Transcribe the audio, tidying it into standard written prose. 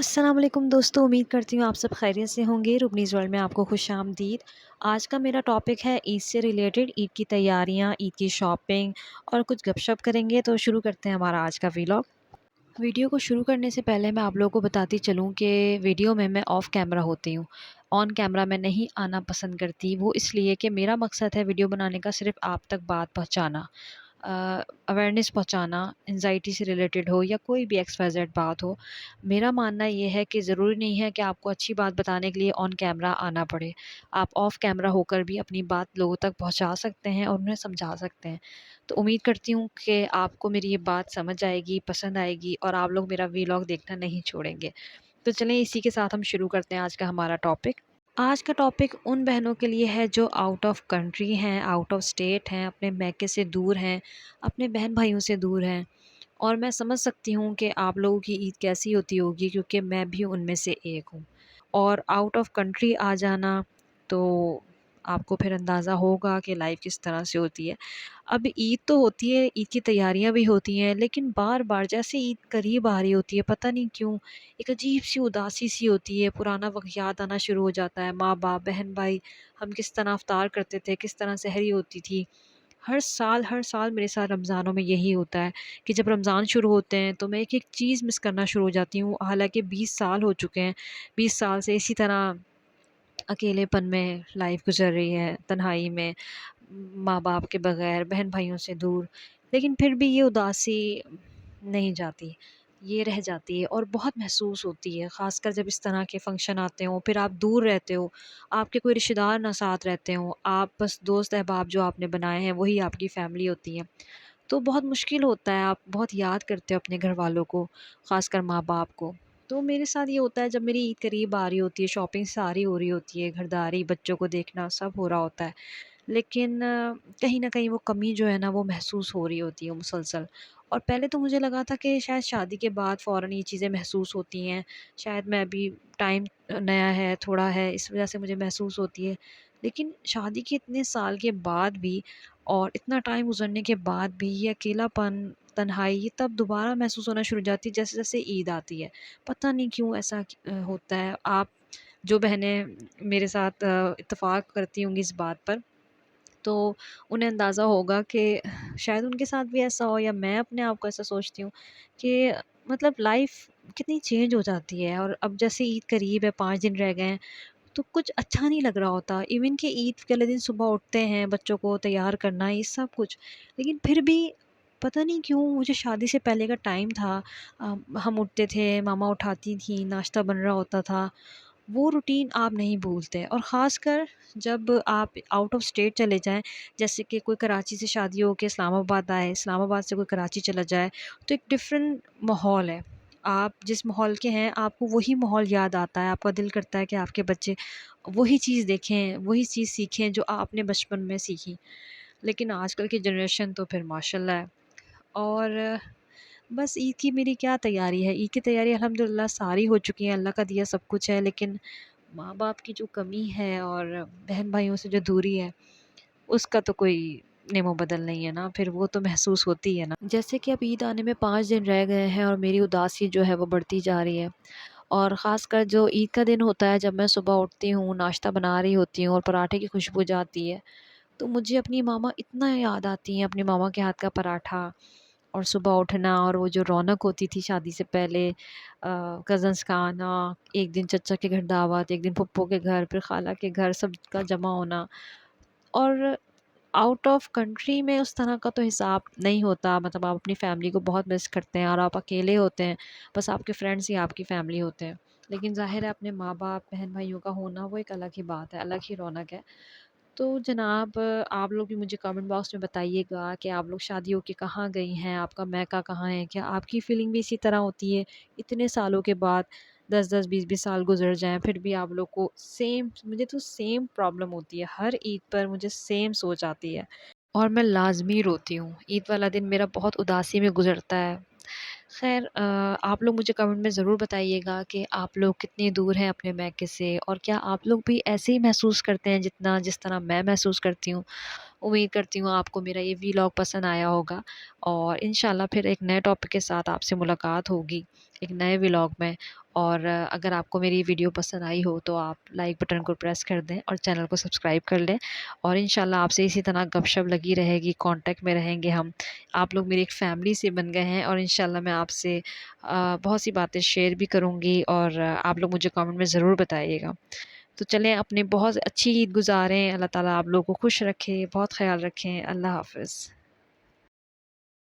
अस्सलाम वालेकुम दोस्तों, उम्मीद करती हूँ आप सब खैरियत से होंगे। रुबनीज़ वर्ल्ड में आपको खुशामदीद। आज का मेरा टॉपिक है ईद से रिलेटेड, ईद की तैयारियाँ, ईद की शॉपिंग और कुछ गपशप करेंगे। तो शुरू करते हैं हमारा आज का व्लॉग। वीडियो को शुरू करने से पहले मैं आप लोगों को बताती चलूँ कि वीडियो में मैं ऑफ़ कैमरा होती हूँ। ऑन कैमरा मैं नहीं आना पसंद करती, वो इसलिए कि मेरा मकसद है वीडियो बनाने का सिर्फ़ आप तक बात पहुँचाना। अवेयरनेस पहुँचाना, एंग्ज़ायटी से रिलेटेड हो या कोई भी एक्स वाई ज़ेड बात हो। मेरा मानना ये है कि ज़रूरी नहीं है कि आपको अच्छी बात बताने के लिए ऑन कैमरा आना पड़े। आप ऑफ़ कैमरा होकर भी अपनी बात लोगों तक पहुँचा सकते हैं और उन्हें समझा सकते हैं। तो उम्मीद करती हूँ कि आपको मेरी ये बात समझ आएगी, पसंद आएगी और आप लोग मेरा व्लॉग देखना नहीं छोड़ेंगे। तो चलें इसी के साथ हम शुरू करते हैं आज का हमारा टॉपिक। आज का टॉपिक उन बहनों के लिए है जो आउट ऑफ कंट्री हैं, आउट ऑफ स्टेट हैं, अपने मैके से दूर हैं, अपने बहन भाइयों से दूर हैं। और मैं समझ सकती हूँ कि आप लोगों की ईद कैसी होती होगी, क्योंकि मैं भी उनमें से एक हूँ। और आउट ऑफ कंट्री आ जाना, तो आपको फिर अंदाज़ा होगा कि लाइफ किस तरह से होती है। अब ईद तो होती है, ईद की तैयारियां भी होती हैं, लेकिन बार बार जैसे ईद करीब आ रही होती है, पता नहीं क्यों एक अजीब सी उदासी सी होती है। पुराना वक्त याद आना शुरू हो जाता है, माँ बाप, बहन भाई, हम किस तरह अफ्तार करते थे, किस तरह सहरी होती थी। हर साल मेरे साथ रमज़ानों में यही होता है कि जब रमज़ान शुरू होते हैं तो मैं एक-एक चीज़ मिस करना शुरू हो जाती हूँ। हालाँकि 20 साल हो चुके हैं, 20 साल से इसी तरह अकेलेपन में लाइफ गुज़र रही है, तन्हाई में, माँ-बाप के बगैर, बहन-भाइयों से दूर। लेकिन फिर भी ये उदासी नहीं जाती, ये रह जाती है और बहुत महसूस होती है, ख़ासकर जब इस तरह के फ़ंक्शन आते हों, फिर आप दूर रहते हो, आपके कोई रिश्तेदार ना साथ रहते हों, आप बस दोस्त अहबाब जो आपने बनाए हैं, वही आपकी फ़ैमिली होती है। तो बहुत मुश्किल होता है, आप बहुत याद करते हो अपने घरवालों को, ख़ासकर माँ-बाप को। तो मेरे साथ ये होता है जब मेरी ईद करीब आ रही होती है, शॉपिंग सारी हो रही होती है, घरदारी, बच्चों को देखना, सब हो रहा होता है। लेकिन कहीं न कहीं वो कमी जो है ना, वो महसूस हो रही होती है मुसलसल। और पहले तो मुझे लगा था कि शायद शादी के बाद फ़ौरन ये चीज़ें महसूस होती हैं, शायद मैं अभी टाइम नया है, थोड़ा है, इस वज़ह से मुझे महसूस होती है। लेकिन शादी के इतने साल के बाद भी और इतना टाइम गुज़रने के बाद भी ये अकेलापन, तन्हाई, ये तब दोबारा महसूस होना शुरू हो जाती है जैसे-जैसे ईद आती है। पता नहीं क्यों ऐसा होता है। आप जो बहनें मेरे साथ इत्तेफ़ाक करती होंगी इस बात पर, तो उन्हें अंदाज़ा होगा कि शायद उनके साथ भी ऐसा हो या मैं अपने आप को ऐसा सोचती हूँ कि मतलब लाइफ़ कितनी चेंज हो जाती है। और अब जैसे ईद करीब है, 5 दिन रह गए हैं, तो कुछ अच्छा नहीं लग रहा होता। इवन कि ईद के अगले दिन सुबह उठते हैं, बच्चों को तैयार करना, ये सब कुछ। लेकिन फिर भी पता नहीं क्यों, मुझे शादी से पहले का टाइम था, हम उठते थे, मामा उठाती थीं, नाश्ता बन रहा होता था, वो रूटीन आप नहीं भूलते। और ख़ासकर जब आप आउट ऑफ स्टेट चले जाएँ, जैसे कि कोई कराची से शादी हो के इस्लामाबाद आए, इस्लामाबाद से कोई कराची चला जाए, तो एक डिफ़रेंट माहौल है। आप जिस माहौल के हैं, आपको वही माहौल याद आता है, आपका दिल करता है कि आपके बच्चे वही चीज़ देखें, वही चीज़ सीखें जो आपने बचपन में सीखी। लेकिन आजकल की जनरेशन तो फिर माशाल्लाह है। और बस ईद की मेरी क्या तैयारी है, ईद की तैयारी अल्हम्दुलिल्लाह सारी हो चुकी है, अल्लाह का दिया सब कुछ है। लेकिन माँ-बाप की जो कमी है और बहन-भाइयों से जो दूरी है, उसका तो कोई नेमो बदल नहीं है ना, फिर वो तो महसूस होती है ना। जैसे कि अब ईद आने में 5 दिन रह गए हैं और मेरी उदासी जो है वो बढ़ती जा रही है। और ख़ासकर जो ईद का दिन होता है, जब मैं सुबह उठती हूँ, नाश्ता बना रही होती हूँ और पराठे की खुशबू जाती है, तो मुझे अपनी मामा इतना याद आती हैं, अपनी मामा के हाथ का पराठा और सुबह उठना और वो जो रौनक होती थी शादी से पहले, कज़न्स का आना, एक दिन चचा के घर दावत, एक दिन फूफो के घर, फिर खाला के घर, सबका जमा होना। और आउट ऑफ कंट्री में उस तरह का तो हिसाब नहीं होता, मतलब आप अपनी फैमिली को बहुत मिस करते हैं और आप अकेले होते हैं, बस आपके फ्रेंड्स ही आपकी फैमिली होते हैं। लेकिन ज़ाहिर है अपने माँ-बाप, बहन-भाइयों का होना वो एक अलग ही बात है, अलग ही रौनक है। तो जनाब, आप लोग भी मुझे कमेंट बॉक्स में बताइएगा कि आप लोग शादी होके कहाँ गई हैं, आपका मैका कहाँ है? क्या आपकी फ़ीलिंग भी इसी तरह होती है? इतने सालों के बाद 10-10, 20-20 साल गुज़र जाएँ, फिर भी आप लोग को सेम, मुझे तो सेम प्रॉब्लम होती है। हर ईद पर मुझे सेम सोच आती है और मैं लाज़मी रोती हूँ। ईद वाला दिन मेरा बहुत उदासी में गुज़रता है। ख़ैर, आप लोग मुझे कमेंट में ज़रूर बताइएगा कि आप लोग कितनी दूर हैं अपने मैके से और क्या आप लोग भी ऐसे ही महसूस करते हैं जिस तरह मैं महसूस करती हूँ। उम्मीद करती हूँ आपको मेरा ये व्लॉग पसंद आया होगा और इंशाल्लाह फिर एक नए टॉपिक के साथ आपसे मुलाकात होगी, एक नए व्लॉग में। और अगर आपको मेरी वीडियो पसंद आई हो तो आप लाइक बटन को प्रेस कर दें और चैनल को सब्सक्राइब कर लें। और इंशाल्लाह आपसे इसी तरह गपशप लगी रहेगी, कांटेक्ट में रहेंगे हम। आप लोग मेरी एक फैमिली से बन गए हैं और इंशाल्लाह मैं आपसे बहुत सी बातें शेयर भी करूँगी और आप लोग मुझे कमेंट में ज़रूर बताइएगा। तो चलें, अपनी बहुत अच्छी ईद गुज़ारें। अल्लाह ताला आप लोगों को खुश रखे, बहुत ख़्याल रखें। अल्लाह हाफ़िज़।